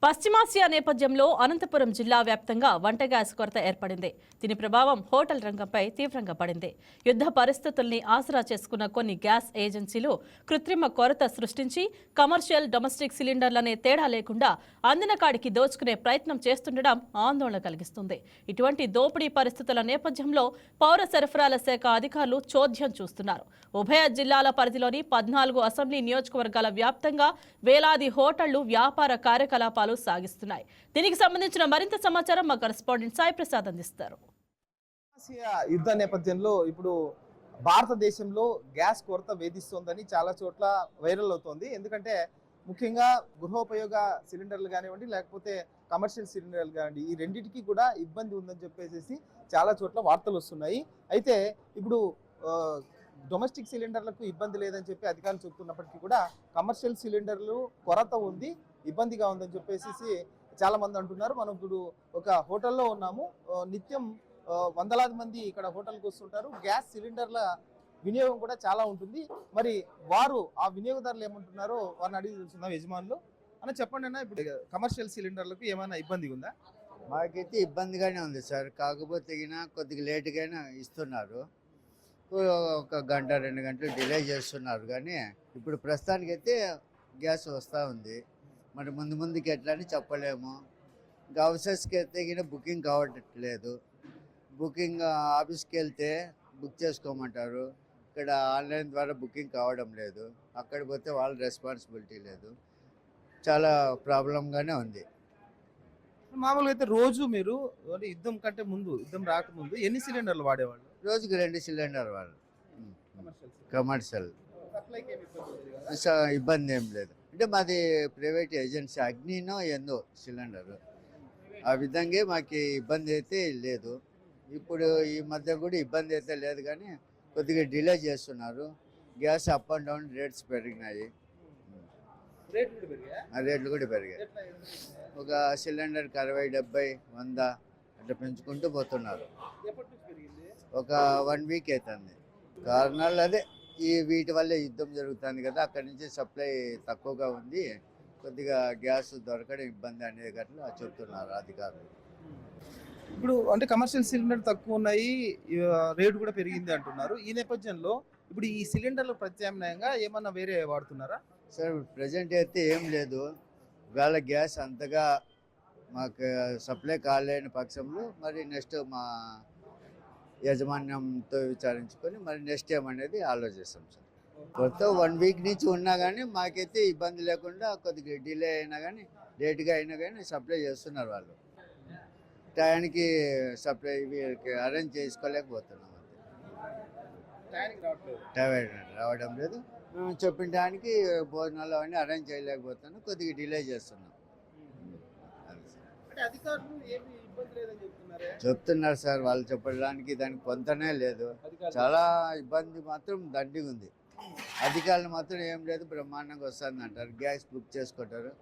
పశ్చిమాసియా నేపథ్యంలో అనంతపురం జిల్లా వ్యాప్తంగా వంట గ్యాస్ కొరత ఏర్పడింది. దీని ప్రభావం హోటల్ రంగంపై తీవ్రంగా పడింది. యుద్ధ పరిస్థితుల్ని ఆసరా చేసుకున్న కొన్ని గ్యాస్ ఏజెన్సీలు కృత్రిమ కొరత సృష్టించి కమర్షియల్, డొమెస్టిక్ సిలిండర్లనే తేడా లేకుండా అందిన కాడికి దోచుకునే ప్రయత్నం చేస్తుండడం ఆందోళన కలిగిస్తుంది. ఇటువంటి దోపిడీ పరిస్థితుల నేపథ్యంలో పౌర సరఫరాల శాఖ అధికారులు చోద్యం చూస్తున్నారు. ఉభయ జిల్లాల పరిధిలోని 14 అసెంబ్లీ నియోజకవర్గాల వ్యాప్తంగా వేలాది హోటళ్లు వ్యాపార కార్యకలాపాలు సాగిస్తున్నాయి. దీనికి సంబంధించిన మరింత సమాచారం మా కరెస్పాండెంట్ సాయి ప్రసాద్ అందిస్తారు. యుద్ధ నేపథ్యంలో ఇప్పుడు భారతదేశంలో గ్యాస్ కొరత వేధిస్తోందని చాలా చోట్ల వైరల్ అవుతోంది. ఎందుకంటే ముఖ్యంగా గృహోపయోగ సిలిండర్లు కానివ్వండి, లేకపోతే కమర్షియల్ సిలిండర్లు కానివ్వండి, ఈ రెండింటికి కూడా ఇబ్బంది ఉందని చెప్పేసి చాలా చోట్ల వార్తలు వస్తున్నాయి. అయితే ఇప్పుడు డొమెస్టిక్ సిలిండర్లకు ఇబ్బంది లేదని చెప్పి అధికారులు చెబుతున్నప్పటికీ కూడా కమర్షియల్ సిలిండర్లు కొరత ఉంది, ఇబ్బందిగా ఉందని చెప్పేసి చాలా మంది అంటున్నారు. మనం ఇప్పుడు ఒక హోటల్లో ఉన్నాము. నిత్యం వందలాది మంది ఇక్కడ హోటల్కి వస్తుంటారు. గ్యాస్ సిలిండర్ల వినియోగం కూడా చాలా ఉంటుంది. మరి వారు ఆ వినియోగదారులు ఏమంటున్నారో వారిని అడిగి తెలుసుకుందాం. యజమానులు అని చెప్పండి అన్న, ఇప్పుడు కమర్షియల్ సిలిండర్లకు ఏమైనా ఇబ్బంది ఉందా? మాకైతే ఇబ్బందిగానే ఉంది సార్. కాకపోతే కొద్దిగా లేటుగానే ఇస్తున్నారు. ఒక గంట 2 గంటలు డిలే చేస్తున్నారు. కానీ ఇప్పుడు ప్రస్తుతానికైతే గ్యాస్ వస్తూ ఉంది. మరి ముందుకి ఎట్లా అని చెప్పలేము. ఇంకా ఆఫీసర్స్కి అయితే బుకింగ్ కావట్లేదు. బుకింగ్ ఆఫీస్కి వెళ్తే బుక్ చేసుకోమంటారు. ఇక్కడ ఆన్లైన్ ద్వారా బుకింగ్ కావడం లేదు. అక్కడ పోతే వాళ్ళ రెస్పాన్సిబిలిటీ లేదు. చాలా ప్రాబ్లంగానే ఉంది. మామూలుగా అయితే రోజు మీరు యుద్ధం కంటే ముందు, యుద్ధం రాకముందు ఎన్ని సిలిండర్లు వాడేవాళ్ళు? రోజుకి 2 సిలిండర్ వాళ్ళు కమర్షియల్. ఇబ్బంది ఏం లేదు. అంటే మాది ప్రైవేట్ ఏజెన్సీ, అగ్నినో ఏందో సిలిండరు. ఆ విధంగా మాకు ఇబ్బంది అయితే లేదు. ఇప్పుడు ఈ మధ్య కూడా ఇబ్బంది అయితే లేదు, కానీ కొద్దిగా డిలే చేస్తున్నారు. Gas up and down rates పెరిగినాయి. రేట్లు కూడా పెరిగాయి. ఒక సిలిండర్కి 60, 70, 100 అట్లా పెంచుకుంటూ పోతున్నారు. ఒక 1 వీక్ అవుతుంది. కారణాలు అదే వీటి వల్లే యుద్ధం జరుగుతుంది కదా, అక్కడి నుంచి సప్లై తక్కువగా ఉంది. కొద్దిగా గ్యాస్ దొరకడం ఇబ్బంది అనేది అట్లా చెప్తున్నారు అధికారులు. ఇప్పుడు అంటే కమర్షియల్ సిలిండర్ తక్కువ ఉన్నాయి, రేటు కూడా పెరిగింది అంటున్నారు. ఈ నేపథ్యంలో ఇప్పుడు ఈ సిలిండర్లు ప్రత్యామ్నాయంగా ఏమన్నా వేరే వాడుతున్నారా? సార్ ప్రజెంట్ అయితే ఏం లేదు. వేళ గ్యాస్ అంతగా మాకు సప్లై కాలేని పక్షంలో మరి నెక్స్ట్ మా యాజమాన్యంతో విచారించుకొని మరి నెక్స్ట్ ఏమనేది ఆలోచిస్తాం సార్. కొత్త 1 వీక్ నుంచి ఉన్నా కానీ మాకైతే ఇబ్బంది లేకుండా, కొద్దిగా డిలే అయినా కానీ లేట్గా అయినా కానీ సప్లై చేస్తున్నారు వాళ్ళు. టయానికి సప్లై అరేంజ్ చేసుకోలేకపోతున్నాం. రావడం లేదు. మేము చెప్పిన టయానికి భోజనాలు అవన్నీ అరేంజ్ చేయలేకపోతున్నాం. కొద్దిగా డిలే చేస్తున్నాం. చెప్తున్నారు సార్, వాళ్ళు చెప్పడానికి దానికి కొంతనే లేదు. చాలా ఇబ్బంది మాత్రం దండిగా ఉంది. అధికారులు మాత్రం ఏం లేదు, బ్రహ్మాండంగా వస్తుంది అంటారు. గ్యాస్ బుక్ చేసుకుంటారు.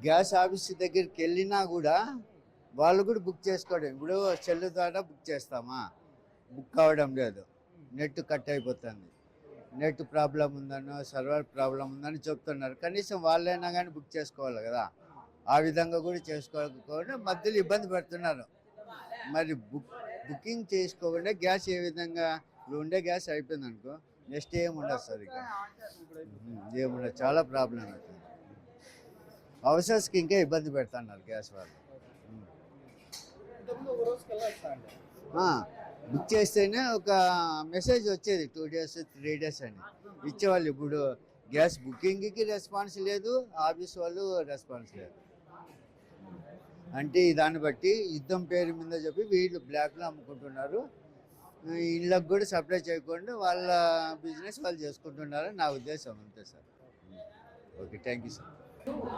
గ్యాస్ ఆఫీస్ దగ్గరికి వెళ్ళినా కూడా వాళ్ళు కూడా బుక్ చేసుకోవడం. ఇప్పుడు సెల్ ద్వారా బుక్ చేస్తామా, బుక్ కావడం లేదు. నెట్ కట్ అయిపోతుంది. నెట్ ప్రాబ్లం ఉందనో సర్వర్ ప్రాబ్లం ఉందని చెప్తున్నారు. కనీసం వాళ్ళైనా కానీ బుక్ చేసుకోవాలి కదా. ఆ విధంగా కూడా చేసుకోకపోతే మధ్యలో ఇబ్బంది పెడుతున్నారు. మరి బుకింగ్ చేసుకోకుండా గ్యాస్ ఏ విధంగా ఇప్పుడు ఉండే గ్యాస్ అయిపోయింది అనుకో, నెక్స్ట్ ఏముండదు సార్. ఇక ఏముండదు, చాలా ప్రాబ్లం అవుతుంది. అవసర్స్కి ఇంకా ఇబ్బంది పెడుతున్నారు గ్యాస్ వాళ్ళు. బుక్ చేస్తేనే ఒక మెసేజ్ వచ్చేది 2 days 3 days అని ఇచ్చేవాళ్ళు. ఇప్పుడు గ్యాస్ బుకింగ్కి రెస్పాన్స్ లేదు, ఆఫీస్ వాళ్ళు రెస్పాన్స్ లేదు. అంటే దాన్ని బట్టి యుద్ధం పేరు మీద చెప్పి వీళ్ళు బ్లాక్లో అమ్ముకుంటున్నారు. ఇళ్ళకు కూడా సప్లై చేయకుండా వాళ్ళ బిజినెస్ వాళ్ళు చేసుకుంటున్నారని నా ఉద్దేశం. అంతే sir. Okay, thank you sir.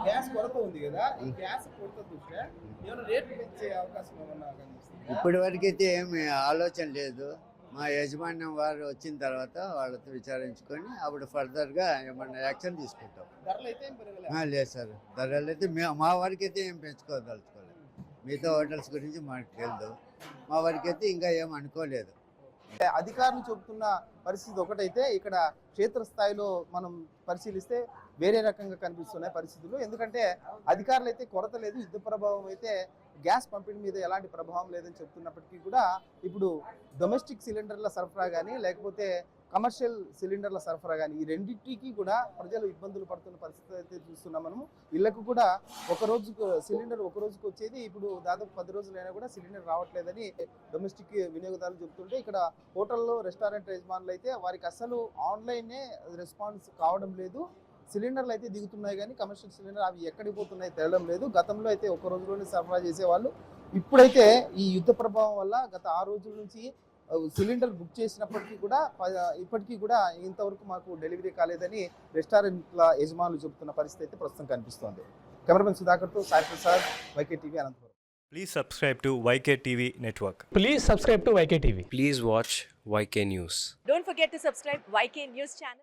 Gas కొరత ఉంది కదా, ఈ గ్యాస్ కొరత దృష్ట్యా ఏమైనా రేట్లు పెంచే అవకాశం ఏమన్నా కనిపిస్తుంది? ఇప్పటి వరకు అయితే ఏమి ఆలోచన లేదు. మా యజమాన్యం వారు వచ్చిన తర్వాత వాళ్ళతో విచారించుకొని అప్పుడు ఫర్దర్గా ఏమన్నా యాక్షన్ తీసుకుంటాం. ధరలు అయితే ఏం పెరగలేదు? లేదు సార్, ధరలు అయితే మా వారికి అయితే ఏం పెంచుకోదలుచుకోలేదు. మిగతా హోటల్స్ గురించి మాకు తెలియదు. మా వారికి అయితే ఇంకా ఏం అనుకోలేదు. అధికారులు చెబుతున్న పరిస్థితి ఒకటైతే, ఇక్కడ క్షేత్రస్థాయిలో మనం పరిశీలిస్తే వేరే రకంగా కనిపిస్తున్నాయి పరిస్థితులు. ఎందుకంటే అధికారులు అయితే కొరత లేదు, యుద్ధ ప్రభావం అయితే గ్యాస్ పంపిణీ మీద ఎలాంటి ప్రభావం లేదని చెప్తున్నప్పటికీ కూడా ఇప్పుడు డొమెస్టిక్ సిలిండర్ల సరఫరా కానీ లేకపోతే కమర్షియల్ సిలిండర్ల సరఫరా కానీ ఈ రెండింటికి కూడా ప్రజలు ఇబ్బందులు పడుతున్న పరిస్థితి అయితే చూస్తున్నాం మనము. ఇళ్లకు కూడా సిలిండర్ ఒక రోజుకు వచ్చేది ఇప్పుడు దాదాపు 10 రోజులైనా కూడా సిలిండర్ రావట్లేదని డొమెస్టిక్ వినియోగదారులు చెబుతుంటే, ఇక్కడ హోటల్లో రెస్టారెంట్ యజమానులు అయితే వారికి అసలు ఆన్లైనే రెస్పాన్స్ కావడం లేదు. సిలిండర్లు అయితే దిగుతున్నాయి కానీ కమర్షియల్ సిలిండర్ అవి ఎక్కడికి పోతున్నాయి తెలియడం లేదు. గతంలో అయితే ఒక రోజులోనే సరఫరా చేసేవాళ్ళు. ఇప్పుడైతే ఈ యుద్ధ ప్రభావం వల్ల గత 6 రోజుల నుంచి సిలిండర్ బుక్ చేసినప్పటికీ కూడా ఇప్పటికీ కూడా ఇంతవరకు మాకు డెలివరీ కాలేదని రెస్టారెంట్ల యజమానులు చెబుతున్న పరిస్థితి అయితే ప్రస్తుతం కనిపిస్తోంది. కెమెరామెన్ సుధాకర్తో Sai Prasad, YK TV, Anantapuram. Please subscribe to YK TV Network. Please subscribe to YK TV. Please watch YK News. Don't forget to subscribe YK News channel.